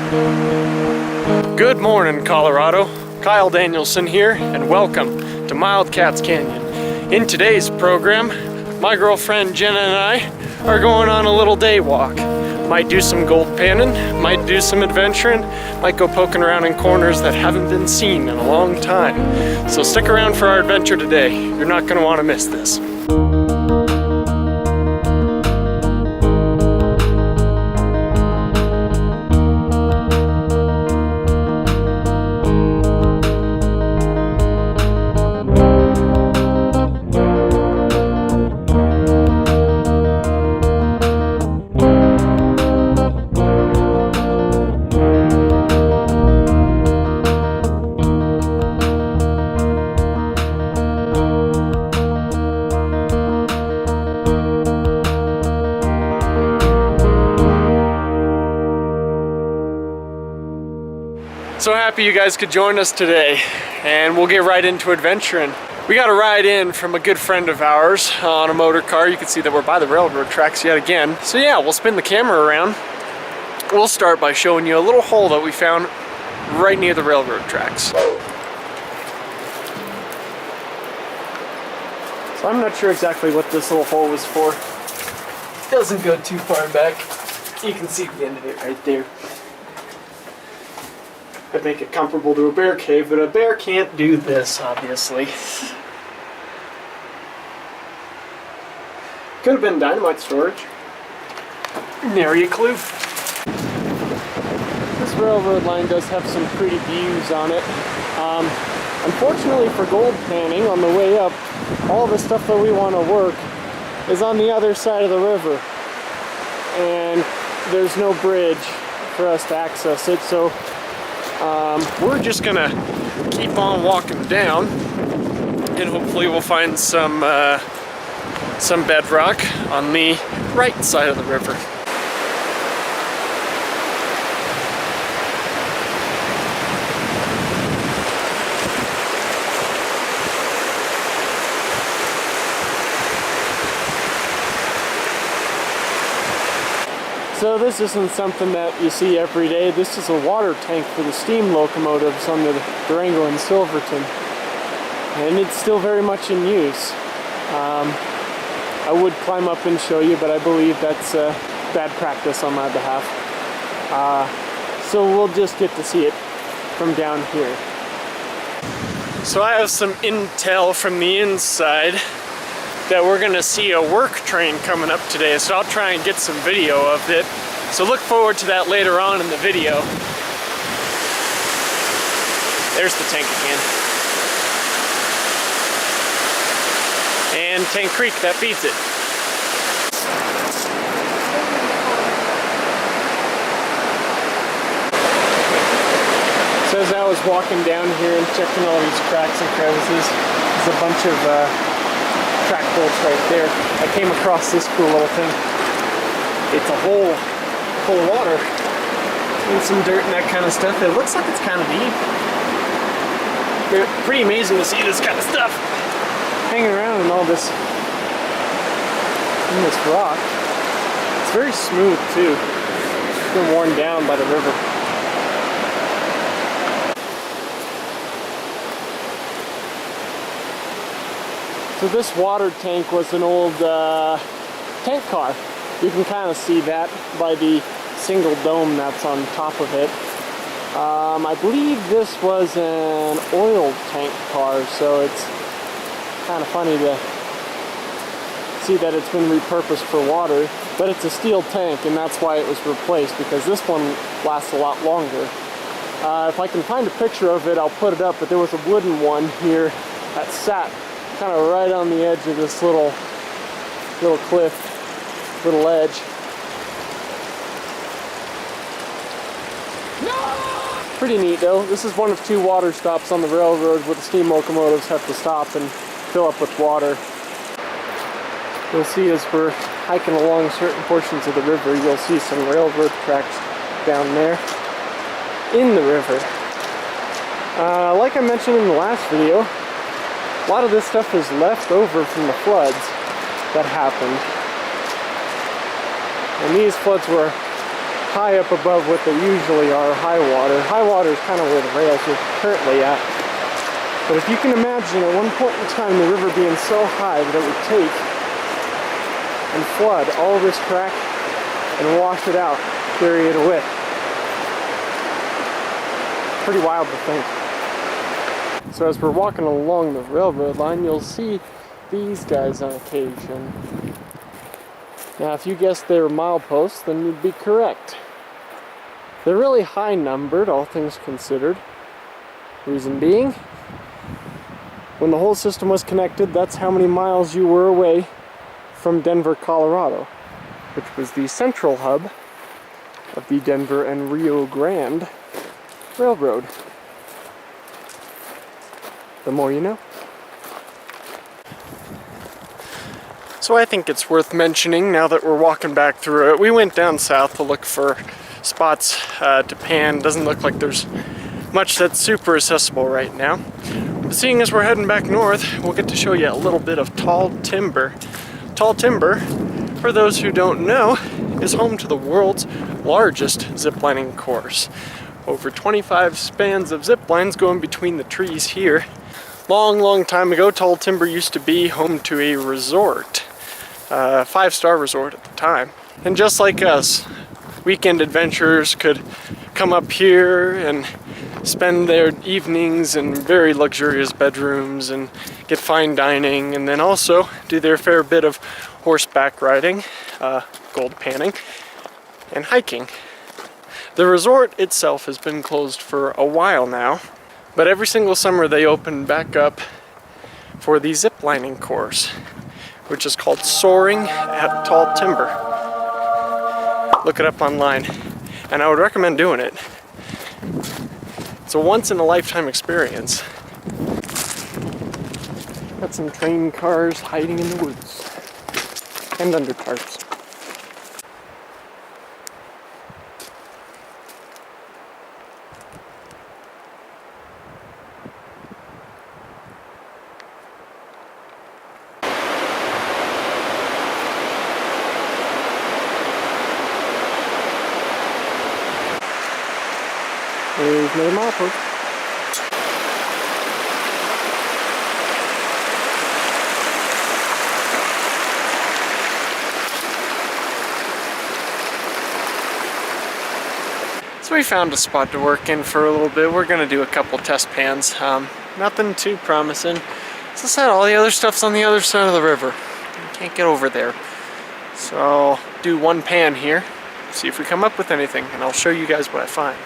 Good morning, Colorado. Kyle Danielson here, and welcome to Wildcats Canyon. In today's program, my girlfriend Jenna and I are going on a little day walk. Might do some gold panning, might do some adventuring, might go poking around in corners that haven't been seen in a long time. So stick around for our adventure today. You're not going to want to miss this. So happy you guys could join us today, and we'll get right into adventuring. We got a ride in from a good friend of ours on a motor car. You can see that we're by the railroad tracks yet again. So yeah, we'll spin the camera around. We'll start by showing you a little hole that we found right near the railroad tracks. So I'm not sure exactly what this little hole was for. It doesn't go too far back. You can see the end of it right there. I'd make it comparable to a bear cave, but a bear can't do this, obviously. Could have been dynamite storage. Nary a clue. This railroad line does have some pretty views on it. Unfortunately for gold panning, on the way up, all the stuff that we want to work is on the other side of the river. And there's no bridge for us to access it, so we're just gonna keep on walking down, and hopefully we'll find some bedrock on the right side of the river. So this isn't something that you see every day. This is a water tank for the steam locomotives on the Durango and Silverton. And it's still very much in use. I would climb up and show you, but I believe that's bad practice on my behalf. So we'll just get to see it from down here. So I have some intel from the inside that we're gonna see a work train coming up today, so I'll try and get some video of it. So look forward to that later on in the video. There's the tank again. And Tank Creek that feeds it. So as I was walking down here and checking all these cracks and crevices, there's a bunch of track bolts right there. I came across this cool little thing. It's a hole full of water and some dirt and that kind of stuff. It looks like it's kind of deep. Pretty amazing to see this kind of stuff hanging around in all this rock. It's very smooth too. It's been worn down by the river. So this water tank was an old tank car. You can kind of see that by the single dome that's on top of it. I believe this was an oil tank car, so it's kind of funny to see that it's been repurposed for water, but it's a steel tank, and that's why it was replaced, because this one lasts a lot longer. If I can find a picture of it, I'll put it up, but there was a wooden one here that sat kind of right on the edge of this little cliff, little ledge. Pretty neat though. This is one of two water stops on the railroad where the steam locomotives have to stop and fill up with water. You'll see as we're hiking along certain portions of the river, you'll see some railroad tracks down there in the river. Like I mentioned in the last video, a lot of this stuff is left over from the floods that happened. And these floods were high up above what they usually are, high water. High water is kind of where the rails are currently at. But if you can imagine at one point in time the river being so high that it would take and flood all this track and wash it out, carry it away. Pretty wild to think. So as we're walking along the railroad line, you'll see these guys on occasion. Now if you guessed they were mileposts, then you'd be correct. They're really high numbered, all things considered. Reason being, when the whole system was connected, that's how many miles you were away from Denver, Colorado, which was the central hub of the Denver and Rio Grande Railroad. The more you know. So I think it's worth mentioning now that we're walking back through it. We went down south to look for spots to pan. Doesn't look like there's much that's super accessible right now. But seeing as we're heading back north, we'll get to show you a little bit of tall timber. Tall timber, for those who don't know, is home to the world's largest ziplining course. Over 25 spans of zip lines going between the trees here. Long time ago, Tall Timber used to be home to a resort. A 5-star resort at the time. And just like us, weekend adventurers could come up here and spend their evenings in very luxurious bedrooms and get fine dining, and then also do their fair bit of horseback riding, gold panning, and hiking. The resort itself has been closed for a while now, but every single summer they open back up for the zip lining course, which is called Soaring at Tall Timber. Look it up online, and I would recommend doing it. It's a once-in-a-lifetime experience. Got some train cars hiding in the woods, and under tarps. There's another milepost. So we found a spot to work in for a little bit. We're gonna do a couple test pans. Nothing too promising. As I said, all the other stuff's on the other side of the river. You can't get over there. So I'll do one pan here, see if we come up with anything, and I'll show you guys what I find.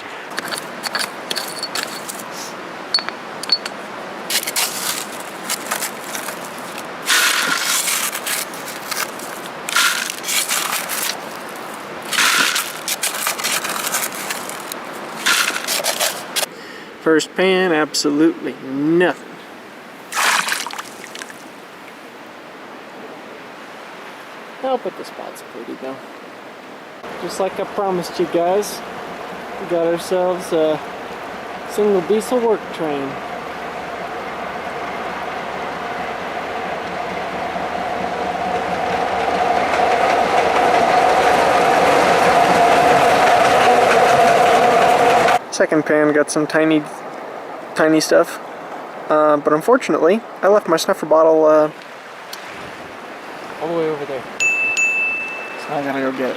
First pan, absolutely nothing. Oh, but the spot's pretty though. Just like I promised you guys, we got ourselves a single diesel work train. Second pan got some tiny stuff, but unfortunately I left my snuffer bottle all the way over there, so I gotta go get it.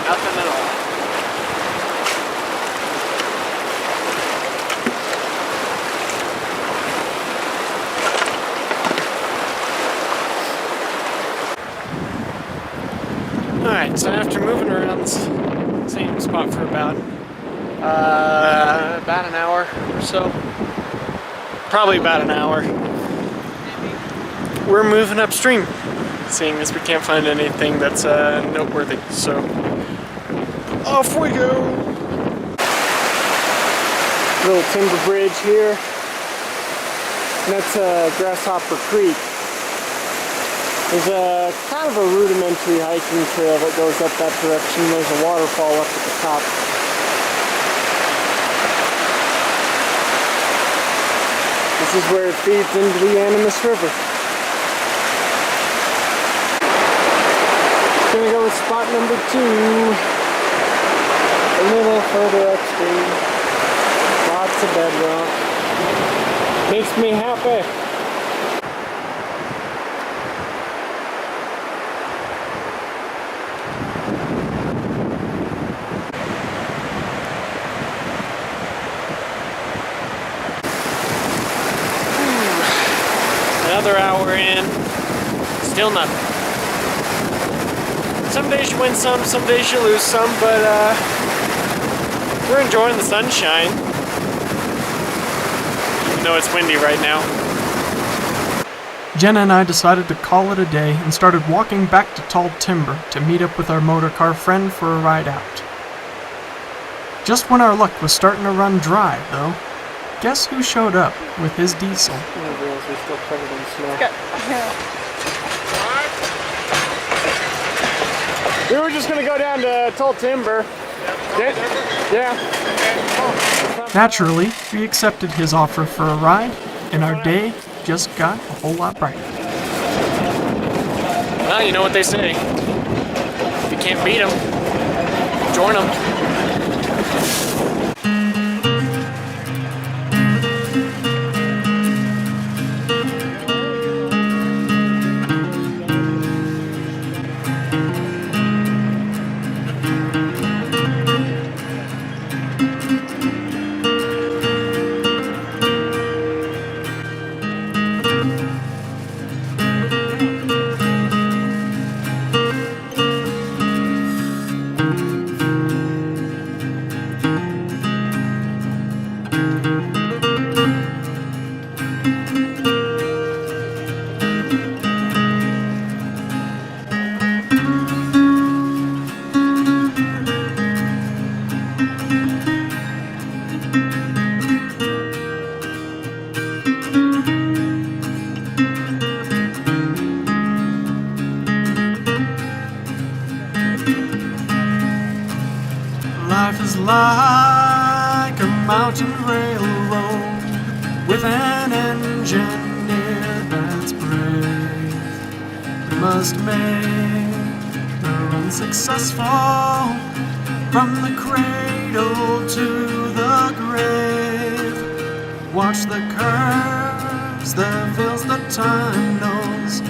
Nothing at all. Alright, so after moving around this same spot for about About an hour or so. Probably about an hour. We're moving upstream, seeing as we can't find anything that's noteworthy. So off we go. Little timber bridge here. And that's Grasshopper Creek. There's a kind of a rudimentary hiking trail that goes up that direction. There's a waterfall up at the top. This is where it feeds into the Animas River. Gonna go with spot number 2. A little further upstream. Lots of bedrock. Makes me happy. Another hour in, still nothing. Some days you win some days you lose some, but we're enjoying the sunshine, even though it's windy right now. Jenna and I decided to call it a day and started walking back to Tall Timber to meet up with our motorcar friend for a ride out. Just when our luck was starting to run dry, though, guess who showed up with his diesel? We're still covered in snow. We were just gonna go down to Tall Timber. Yeah. Naturally, we accepted his offer for a ride, and our day just got a whole lot brighter. Well, you know what they say. If you can't beat them, join them. Life is like a mountain railroad with an engineer that's brave. We must make the run successful from the cradle to the grave. Watch the curves, the hills, the tunnels,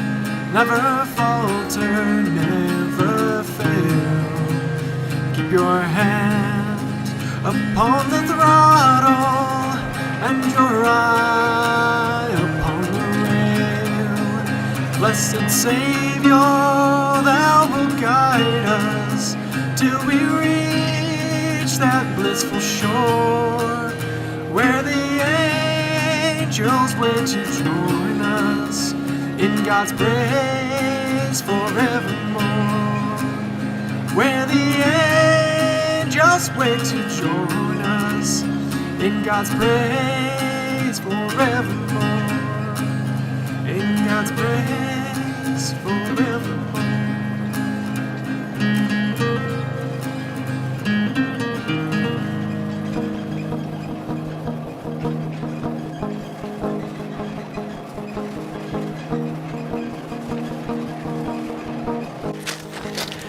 never falter, never fail. Keep your hand upon the throttle and your eye upon the rail. Blessed Savior, thou wilt guide us till we reach that blissful shore where the angels wait to join us in God's praise forevermore. Where the angels wait to join us in God's praise forevermore. In God's praise forevermore.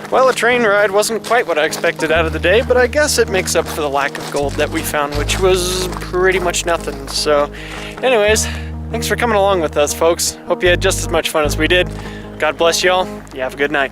Well, a train ride wasn't quite what I expected out of the day, but I guess it makes up for the lack of gold that we found, which was pretty much nothing. So, anyways, thanks for coming along with us, folks. Hope you had just as much fun as we did. God bless y'all. You have a good night.